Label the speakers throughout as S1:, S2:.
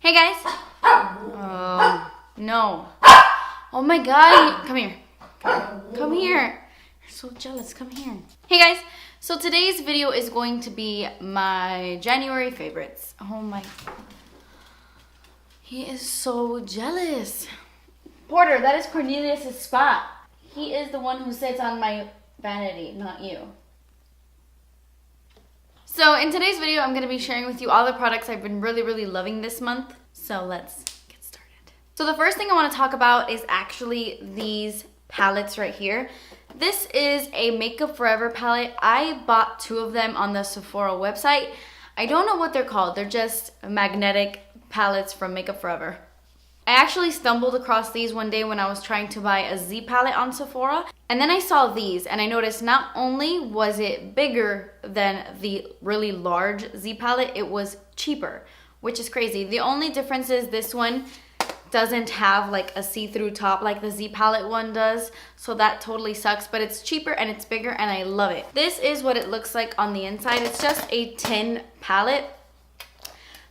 S1: Hey guys. Oh, no. Oh my god. Come here. Come here. You're so jealous. Come here. Hey guys. So today's video is going to be my January favorites. Oh my. He is so jealous. Porter, that is Cornelius' spot. He is the one who sits on my vanity, not you. So in today's video, I'm going to be sharing with you all the products I've been really loving this month. So let's get started. So the first thing I want to talk about is actually these palettes right here. This is a Makeup Forever palette. I bought 2 of them on the Sephora website. I don't know what they're called. They're just magnetic palettes from Makeup Forever. I actually stumbled across these one day when I was trying to buy a Z palette on Sephora. And then I saw these and I noticed not only was it bigger than the really large Z palette, it was cheaper, which is crazy. The only difference is this one doesn't have like a see-through top like the Z palette one does. So that totally sucks, but it's cheaper and it's bigger and I love it. This is what it looks like on the inside. It's just a tin palette,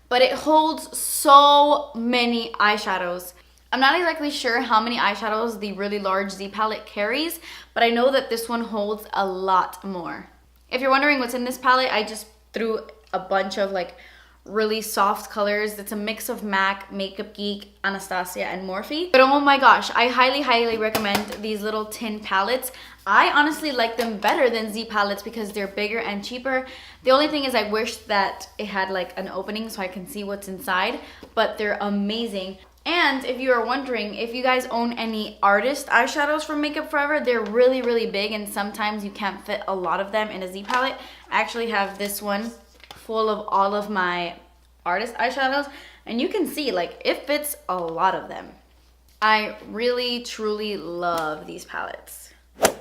S1: but it holds so many eyeshadows. I'm not exactly sure how many eyeshadows the really large Z palette carries, but I know that this one holds a lot more. If you're wondering what's in this palette, I just threw a bunch of like really soft colors. It's a mix of MAC, Makeup Geek, Anastasia, and Morphe. But oh my gosh, I highly recommend these little tin palettes. I honestly like them better than Z palettes because they're bigger and cheaper. The only thing is I wish that it had like an opening so I can see what's inside, but they're amazing. And if you are wondering if you guys own any artist eyeshadows from Makeup Forever, they're really big and sometimes you can't fit a lot of them in a Z palette. I actually have this one full of all of my artist eyeshadows and you can see like it fits a lot of them. I really truly love these palettes.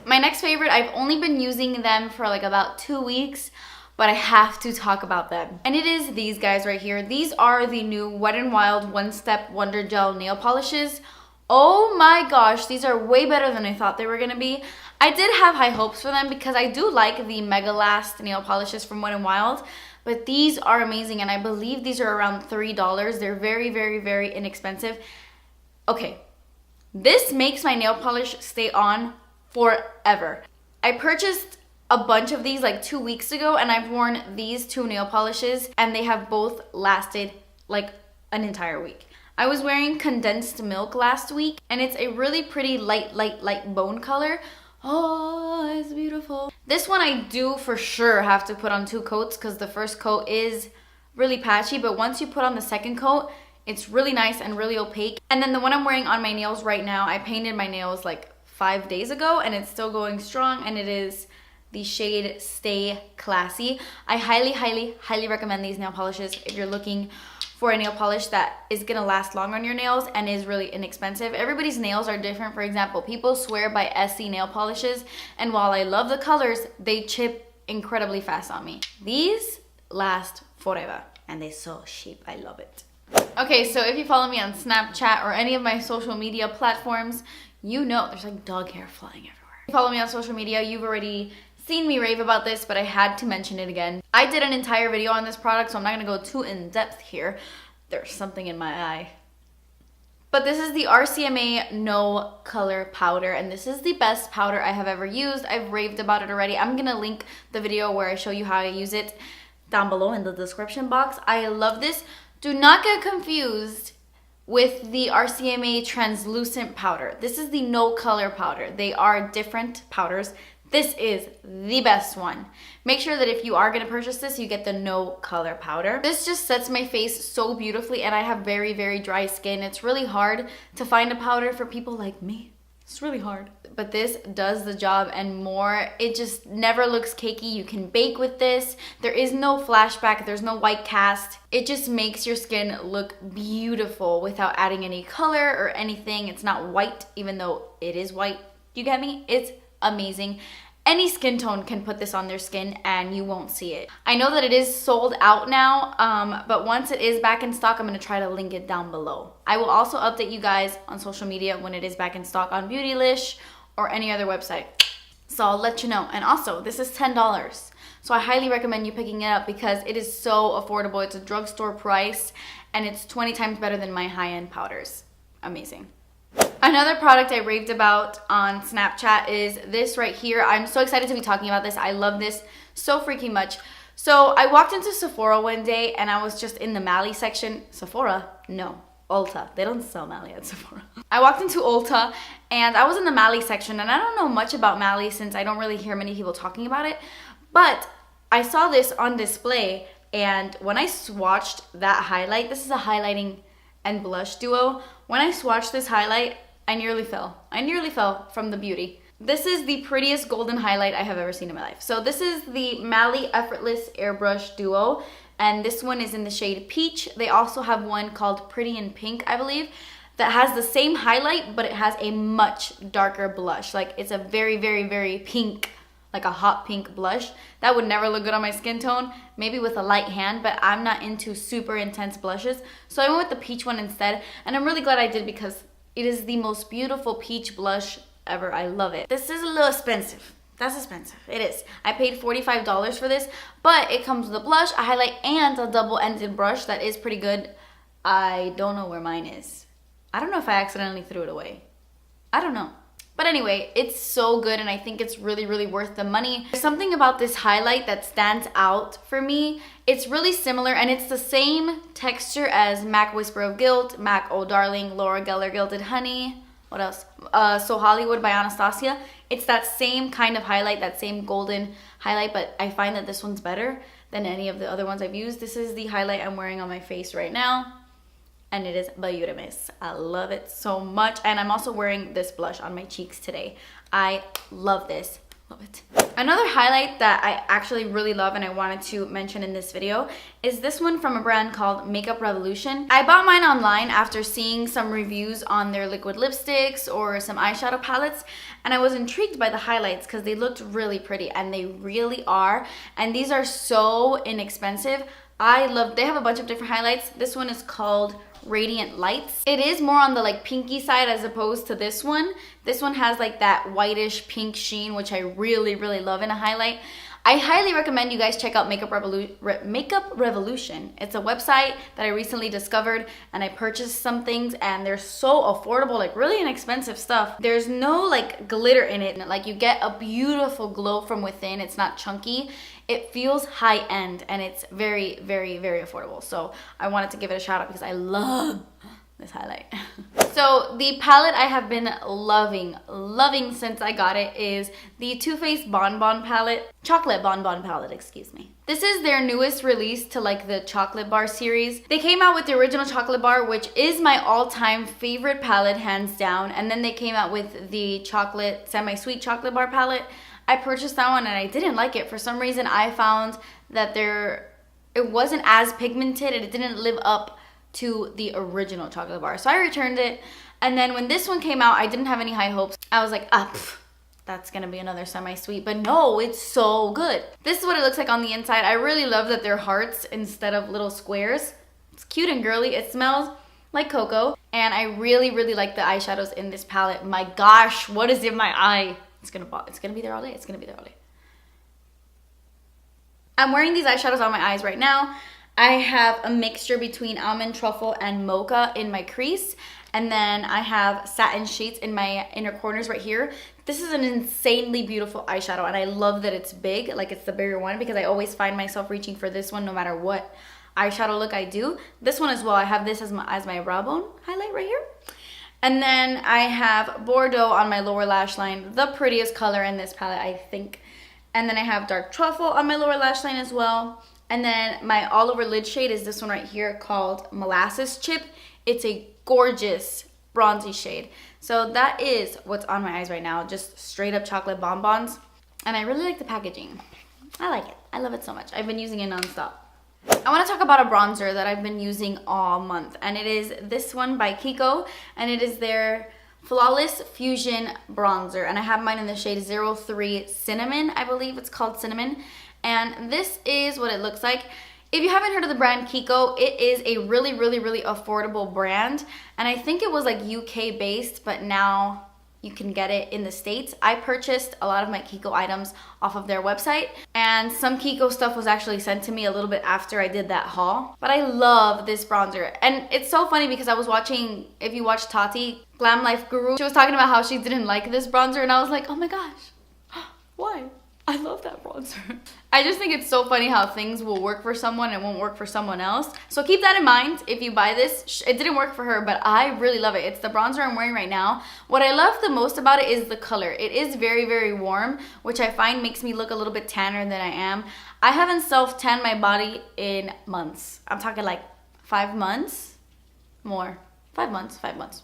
S1: My next favorite, I've only been using them for like about 2 weeks, but I have to talk about them. And it is these guys right here. These are the new Wet n Wild One Step Wonder Gel nail polishes. Oh my gosh, these are way better than I thought they were gonna be. I did have high hopes for them because I do like the Mega Last nail polishes from Wet n Wild, but these are amazing and I believe these are around $3. They're very inexpensive. Okay, this makes my nail polish stay on forever. I purchased a bunch of these like 2 weeks ago and I've worn these 2 nail polishes and they have both lasted like an entire week. I was wearing Condensed Milk last week and it's a really pretty light bone color. Oh, it's beautiful. This one I do for sure have to put on 2 coats because the first coat is really patchy, but once you put on the second coat, it's really nice and really opaque. And then the one I'm wearing on my nails right now, I painted my nails like 5 days ago and it's still going strong and it is the shade Stay Classy. I highly recommend these nail polishes if you're looking for a nail polish that is gonna last long on your nails and is really inexpensive. Everybody's nails are different. For example, people swear by Essie nail polishes and while I love the colors, they chip incredibly fast on me. These last forever and they're so cheap. I love it. Okay, so if you follow me on Snapchat or any of my social media platforms, you know there's like dog hair flying everywhere. If you follow me on social media, you've already seen me rave about this, but I had to mention it again. I did an entire video on this product, so I'm not gonna go too in depth here. There's something in my eye. But this is the RCMA No Color Powder, and this is the best powder I have ever used. I've raved about it already. I'm gonna link the video where I show you how I use it down below in the description box. I love this. Do not get confused with the RCMA Translucent Powder. This is the No Color Powder. They are different powders. This is the best one. Make sure that if you are gonna purchase this, you get the No Color Powder. This just sets my face so beautifully and I have very dry skin. It's really hard to find a powder for people like me. It's really hard. But this does the job and more. It just never looks cakey. You can bake with this. There is no flashback. There's no white cast. It just makes your skin look beautiful without adding any color or anything. It's not white, even though it is white. You get me? It's amazing. Any skin tone can put this on their skin and you won't see it. I know that it is sold out now, but once it is back in stock, I'm gonna try to link it down below. I will also update you guys on social media when it is back in stock on Beautylish or any other website. So I'll let you know. And also, this is $10. So I highly recommend you picking it up because it is so affordable. It's a drugstore price and it's 20 times better than my high-end powders. Amazing. Another product I raved about on Snapchat is this right here. I'm so excited to be talking about this. I love this so freaking much. So I walked into Sephora one day and I was just in the Mally section. Sephora? No. Ulta. They don't sell Mally at Sephora. I walked into Ulta and I was in the Mally section, and I don't know much about Mally since I don't really hear many people talking about it. But I saw this on display, and when I swatched that highlight, this is a highlighting and blush duo. When I swatched this highlight, I nearly fell. I nearly fell from the beauty. This is the prettiest golden highlight I have ever seen in my life. So this is the Mally Effortless Airbrush Duo, and this one is in the shade Peach. They also have one called Pretty in Pink, I believe, that has the same highlight, but it has a much darker blush. Like, it's a very, very, very pink, like a hot pink blush. That would never look good on my skin tone, maybe with a light hand, but I'm not into super intense blushes. So I went with the peach one instead, and I'm really glad I did because it is the most beautiful peach blush ever. I love it. This is a little expensive. That's expensive. It is. I paid $45 for this, but it comes with a blush, a highlight, and a double-ended brush that is pretty good. I don't know where mine is. I don't know if I accidentally threw it away. I don't know. But anyway, it's so good, and I think it's really, really worth the money. There's something about this highlight that stands out for me. It's really similar, and it's the same texture as MAC Whisper of Guilt, MAC Oh Darling, Laura Geller Gilded Honey. What else? So Hollywood by Anastasia. It's that same kind of highlight, that same golden highlight, but I find that this one's better than any of the other ones I've used. This is the highlight I'm wearing on my face right now, and it is Beautymiss. I love it so much, and I'm also wearing this blush on my cheeks today. I love this. Love it. Another highlight that I actually really love and I wanted to mention in this video is this one from a brand called Makeup Revolution. I bought mine online after seeing some reviews on their liquid lipsticks or some eyeshadow palettes, and I was intrigued by the highlights because they looked really pretty, and they really are. And these are so inexpensive. They have a bunch of different highlights. This one is called Radiant Lights. It is more on the like pinky side as opposed to this one. This one has like that whitish pink sheen, which I really, really love in a highlight. I highly recommend you guys check out Makeup Revolution. It's a website that I recently discovered, and I purchased some things, and they're so affordable, like really inexpensive stuff. There's no like glitter in it. Like, you get a beautiful glow from within. It's not chunky. It feels high end, and it's very, very, very affordable. So I wanted to give it a shout out because I love this highlight. So the palette I have been loving since I got it is the Too Faced Bonbon palette. Chocolate Bonbon palette, excuse me. This is their newest release to like the chocolate bar series. They came out with the original chocolate bar, which is my all-time favorite palette, hands down. And then they came out with the chocolate, semi-sweet chocolate bar palette. I purchased that one and I didn't like it. For some reason, I found that it wasn't as pigmented and it didn't live up to the original chocolate bar. So I returned it. And then when this one came out, I didn't have any high hopes. I was like, that's gonna be another semi-sweet, but no, it's so good. This is what it looks like on the inside. I really love that they're hearts instead of little squares. It's cute and girly. It smells like cocoa. And I really, really like the eyeshadows in this palette. My gosh, what is in my eye? It's gonna be there all day. It's gonna be there all day. I'm wearing these eyeshadows on my eyes right now. I have a mixture between almond truffle and mocha in my crease. And then I have satin sheets in my inner corners right here. This is an insanely beautiful eyeshadow, and I love that it's big, like it's the bigger one, because I always find myself reaching for this one no matter what eyeshadow look I do. This one as well, I have this as my brow bone highlight right here. And then I have Bordeaux on my lower lash line, the prettiest color in this palette, I think. And then I have dark truffle on my lower lash line as well. And then my all over lid shade is this one right here called Molasses Chip. It's a gorgeous bronzy shade. So that is what's on my eyes right now, just straight up chocolate bonbons. And I really like the packaging. I like it. I love it so much. I've been using it nonstop. I want to talk about a bronzer that I've been using all month, and it is this one by Kiko, and it is their Flawless Fusion Bronzer, and I have mine in the shade 03 Cinnamon. I believe it's called Cinnamon, and this is what it looks like. If you haven't heard of the brand Kiko, it is a really, really, really affordable brand, and I think it was like UK based, but now you can get it in the States. I purchased a lot of my Kiko items off of their website, and some Kiko stuff was actually sent to me a little bit after I did that haul. But I love this bronzer. And it's so funny because I was watching, if you watch Tati, Glam Life Guru, she was talking about how she didn't like this bronzer, and I was like, oh my gosh, why? I love that bronzer. I just think it's so funny how things will work for someone and won't work for someone else. So keep that in mind if you buy this. It didn't work for her, but I really love it. It's the bronzer I'm wearing right now. What I love the most about it is the color. It is very, very warm, which I find makes me look a little bit tanner than I am. I haven't self-tanned my body in months. I'm talking like 5 months, more. 5 months.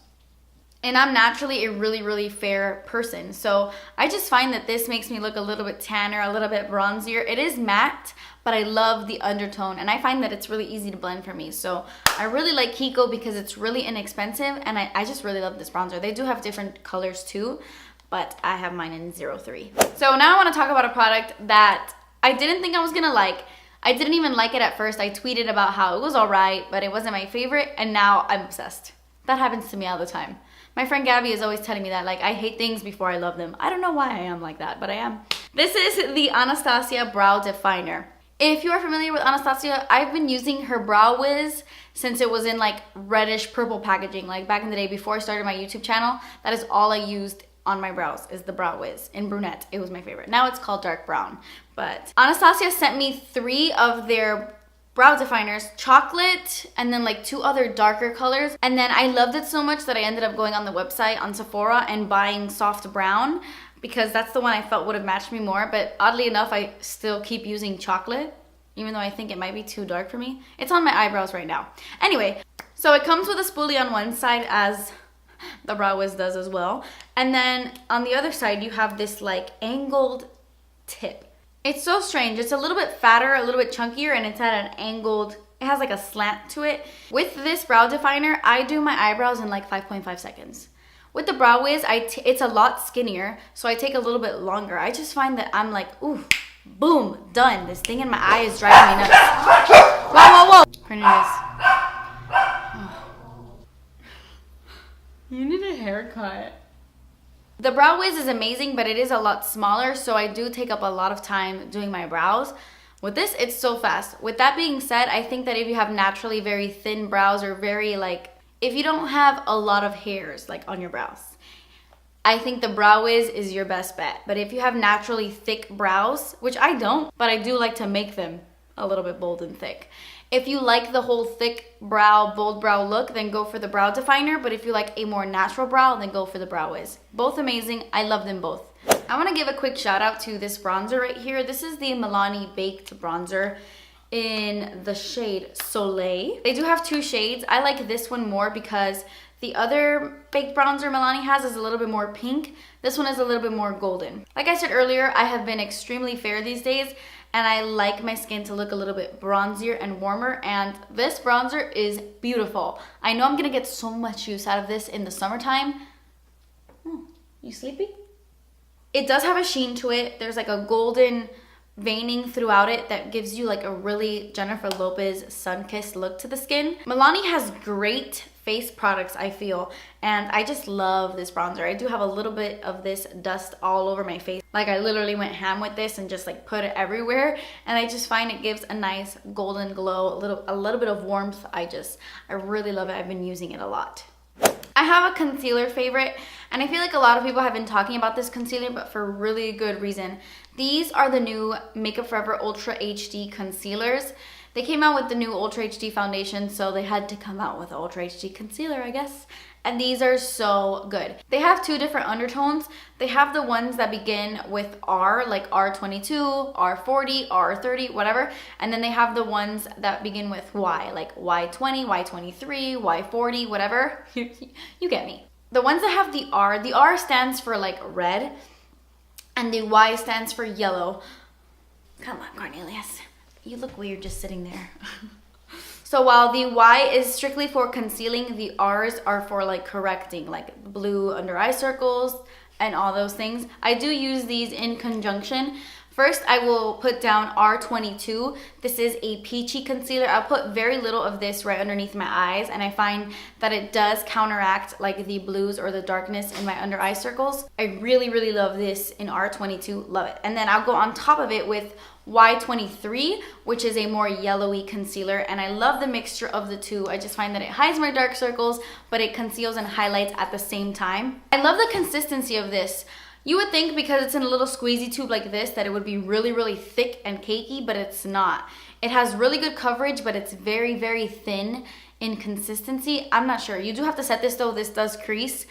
S1: And I'm naturally a really, really fair person. So I just find that this makes me look a little bit tanner, a little bit bronzier. It is matte, but I love the undertone. And I find that it's really easy to blend for me. So I really like Kiko because it's really inexpensive. And I just really love this bronzer. They do have different colors too, but I have mine in 03. So now I want to talk about a product that I didn't think I was going to like. I didn't even like it at first. I tweeted about how it was all right, but it wasn't my favorite. And now I'm obsessed. That happens to me all the time. My friend Gabby is always telling me that, like, I hate things before I love them. I don't know why I am like that, but I am. This is the Anastasia Brow Definer. If you are familiar with Anastasia, I've been using her Brow Wiz since it was in like reddish purple packaging, like back in the day before I started my YouTube channel. That is all I used on my brows, is the Brow Wiz in brunette. It was my favorite. Now it's called dark brown. But Anastasia sent me 3 of their brow definers, chocolate, and then like 2 other darker colors. And then I loved it so much that I ended up going on the website on Sephora and buying soft brown because that's the one I felt would have matched me more. But oddly enough, I still keep using chocolate, even though I think it might be too dark for me. It's on my eyebrows right now. Anyway, so it comes with a spoolie on one side, as the Brow Wiz does as well. And then on the other side, you have this like angled tip. It's so strange. It's a little bit fatter, a little bit chunkier, and it's at an angled, it has like a slant to it. With this brow definer, I do my eyebrows in like 5.5 seconds. With the Brow Wiz, it's a lot skinnier, so I take a little bit longer. I just find that I'm like, ooh, boom, done. This thing in my eye is driving me nuts. Whoa. Cornelius. Oh. You need a haircut. The Brow Wiz is amazing, but it is a lot smaller, so I do take up a lot of time doing my brows. With this, it's so fast. With that being said, I think that if you have naturally very thin brows or very like, if you don't have a lot of hairs like on your brows, I think the Brow Wiz is your best bet. But if you have naturally thick brows, which I don't, but I do like to make them a little bit bold and thick. If you like the whole thick brow, bold brow look, then go for the brow definer. But if you like a more natural brow, then go for the Brow Wiz. Both amazing. I love them both. I want to give a quick shout out to this bronzer right here. This is the Milani Baked Bronzer in the shade Soleil. They do have 2 shades. I like this one more because the other baked bronzer Milani has is a little bit more pink. This one is a little bit more golden. Like I said earlier, I have been extremely fair these days, and I like my skin to look a little bit bronzier and warmer, and this bronzer is beautiful. I know I'm gonna get so much use out of this in the summertime. Oh, you sleepy? It does have a sheen to it. There's like a golden veining throughout it that gives you like a really Jennifer Lopez sun-kissed look to the skin. Milani has great face products, I feel, and I just love this bronzer. I do have a little bit of this dust all over my face. Like I literally went ham with this and just like put it everywhere, and I just find it gives a nice golden glow, a little bit of warmth. I really love it. I've been using it a lot. I have a concealer favorite, and I feel like a lot of people have been talking about this concealer, but for really good reason. These are the new Makeup Forever Ultra HD concealers. They came out with the new Ultra HD foundation, so they had to come out with Ultra HD concealer, I guess. And these are so good. They have 2 different undertones. They have the ones that begin with R, like R22, R40, R30, whatever. And then they have the ones that begin with Y, like Y20, Y23, Y40, whatever. You get me. The ones that have the R stands for like red, and the Y stands for yellow. Come on, Cornelius. You look weird just sitting there. So while the Y is strictly for concealing, the R's are for like correcting, like blue under eye circles and all those things. I do use these in conjunction. First, I will put down R22. This is a peachy concealer. I'll put very little of this right underneath my eyes, and I find that it does counteract like the blues or the darkness in my under eye circles. I really, really love this in R22. Love it. And then I'll go on top of it with Y23, which is a more yellowy concealer, and I love the mixture of the two. I just find that it hides my dark circles, but it conceals and highlights at the same time. I love the consistency of this. You would think because it's in a little squeezy tube like this that it would be really, really thick and cakey, but it's not. It has really good coverage, but it's very, very thin in consistency. I'm not sure. You do have to set this though. This does crease.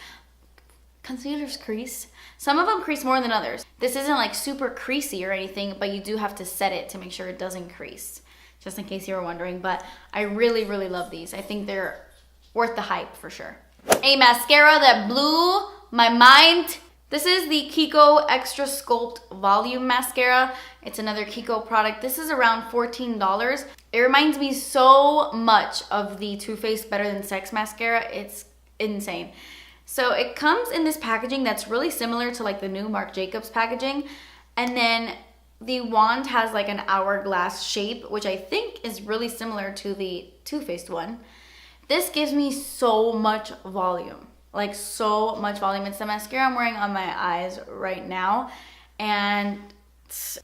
S1: Concealers crease. Some of them crease more than others. This isn't like super creasy or anything, but you do have to set it to make sure it doesn't crease, just in case you were wondering. But I really, really love these. I think they're worth the hype for sure. A mascara that blew my mind. This is the Kiko Extra Sculpt Volume Mascara. It's another Kiko product. This is around $14. It reminds me so much of the Too Faced Better Than Sex mascara. It's insane. So it comes in this packaging that's really similar to like the new Marc Jacobs packaging. And then the wand has like an hourglass shape, which I think is really similar to the Too Faced one. This gives me so much volume. Like so much volume. It's the mascara I'm wearing on my eyes right now, and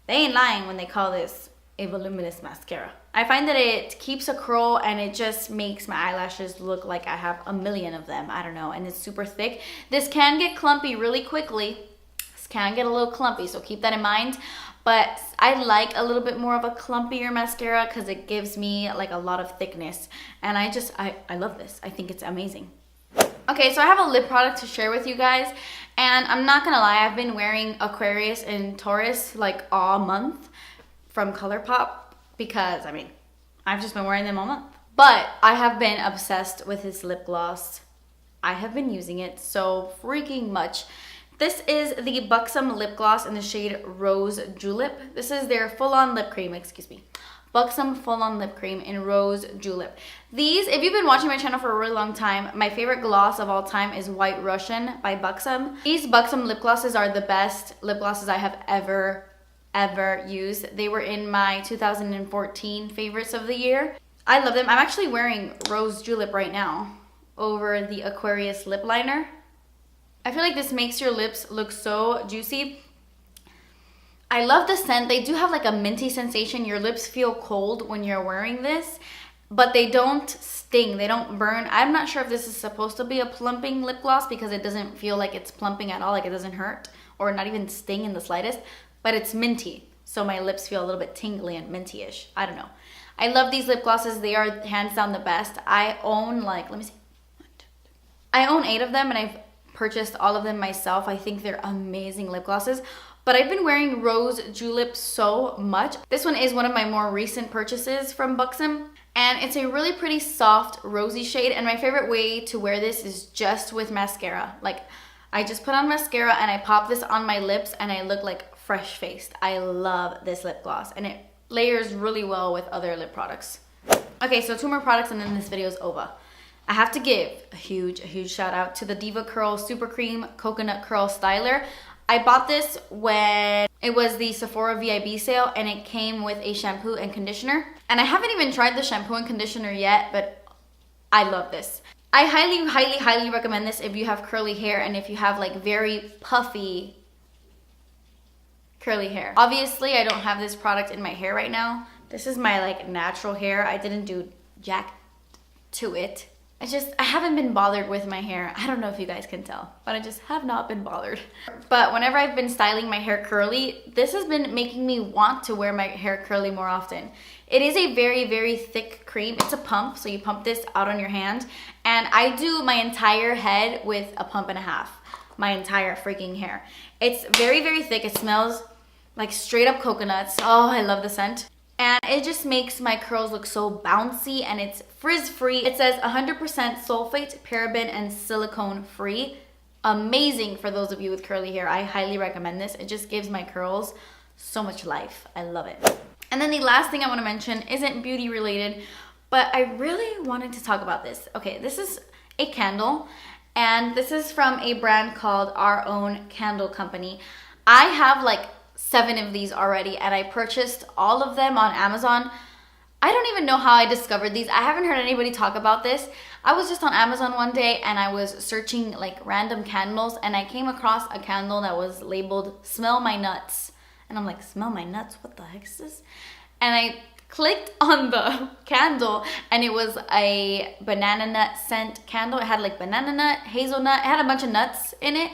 S1: they ain't lying when they call this a voluminous mascara. I find that it keeps a curl and it just makes my eyelashes look like I have a million of them. I don't know, and it's super thick. This can get clumpy really quickly. This can get a little clumpy, so keep that in mind. But I like a little bit more of a clumpier mascara because it gives me like a lot of thickness, and I love this. I think it's amazing. Okay, so I have a lip product to share with you guys, and I'm not gonna lie, I've been wearing Aquarius and Taurus like all month from ColourPop because, I mean, I've just been wearing them all month. But I have been obsessed with this lip gloss. I have been using it so freaking much. This is the Buxom lip gloss in the shade Rose Julep. This is their full-on lip cream, excuse me. Buxom full-on lip cream in Rose Julep. These, if you've been watching my channel for a really long time, my favorite gloss of all time is White Russian by Buxom. These Buxom lip glosses are the best lip glosses I have ever used. They were in my 2014 favorites of the year. I love them. I'm actually wearing Rose Julep right now over the Aquarius lip liner. I feel like this makes your lips look so juicy. I love the scent. They do have like a minty sensation. Your lips feel cold when you're wearing this, but they don't sting. They don't burn. I'm not sure if this is supposed to be a plumping lip gloss because it doesn't feel like it's plumping at all. Like it doesn't hurt or not even sting in the slightest, but it's minty. So my lips feel a little bit tingly and minty-ish. I don't know. I love these lip glosses. They are hands down the best. I own like, let me see. I own 8 of them and I've purchased all of them myself. I think they're amazing lip glosses. But I've been wearing Rose Julep so much. This one is one of my more recent purchases from Buxom. And it's a really pretty soft rosy shade. And my favorite way to wear this is just with mascara. Like, I just put on mascara and I pop this on my lips and I look like fresh-faced. I love this lip gloss. And it layers really well with other lip products. Okay, so 2 more products and then this video is over. I have to give a huge shout out to the DevaCurl Super Cream Coconut Curl Styler. I bought this when it was the Sephora VIB sale and it came with a shampoo and conditioner. And I haven't even tried the shampoo and conditioner yet, but I love this. I highly recommend this if you have curly hair and if you have like very puffy curly hair. Obviously, I don't have this product in my hair right now. This is my like natural hair. I didn't do jack to it. I haven't been bothered with my hair. I don't know if you guys can tell, but I just have not been bothered. But whenever I've been styling my hair curly, this has been making me want to wear my hair curly more often. It is a very thick cream. It's a pump, so you pump this out on your hand. And I do my entire head with a pump and a half. My entire freaking hair. It's very thick. It smells like straight up coconuts. Oh, I love the scent. And it just makes my curls look so bouncy and it's frizz-free. It says 100% sulfate, paraben, and silicone free. Amazing for those of you with curly hair. I highly recommend this. It just gives my curls so much life. I love it. And then the last thing I want to mention isn't beauty related, but I really wanted to talk about this. Okay, this is a candle and this is from a brand called Our Own Candle Company. I have like 7 of these already, and I purchased all of them on Amazon. I don't even know how I discovered these. I haven't heard anybody talk about this. I was just on Amazon one day and I was searching like random candles, and I came across a candle that was labeled "Smell My Nuts." And I'm like, smell my nuts? What the heck is this? And I clicked on the candle, and it was a banana nut scent candle. It had like banana nut, hazelnut, it had a bunch of nuts in it,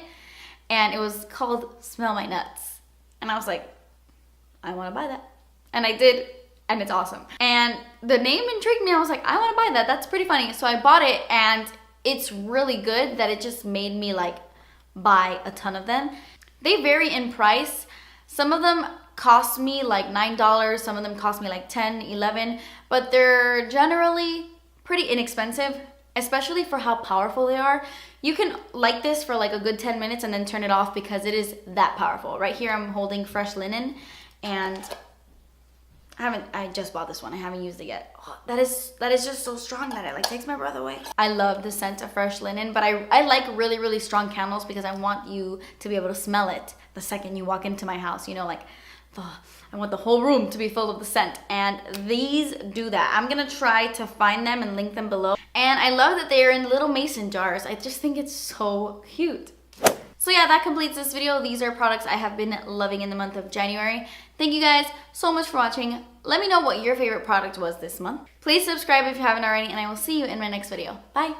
S1: and it was called "Smell My Nuts." And I was like, I want to buy that. And I did, and it's awesome. And the name intrigued me. I was like, I want to buy that. That's pretty funny. So I bought it, and it's really good that it just made me like buy a ton of them. They vary in price. Some of them cost me like $9, some of them cost me like $10, $11, but they're generally pretty inexpensive, especially for how powerful they are. You can light this for like a good 10 minutes and then turn it off because it is that powerful. Right here I'm holding Fresh Linen, and I just bought this one. I haven't used it yet. Oh, that is just so strong that it like takes my breath away. I love the scent of Fresh Linen, but I like really, really strong candles because I want you to be able to smell it the second you walk into my house. You know, like, I want the whole room to be full of the scent, and these do that. I'm gonna try to find them and link them below. And I love that they are in little mason jars. I just think it's so cute. So yeah, that completes this video. These are products I have been loving in the month of January. Thank you guys so much for watching. Let me know what your favorite product was this month. Please subscribe if you haven't already, and I will see you in my next video. Bye.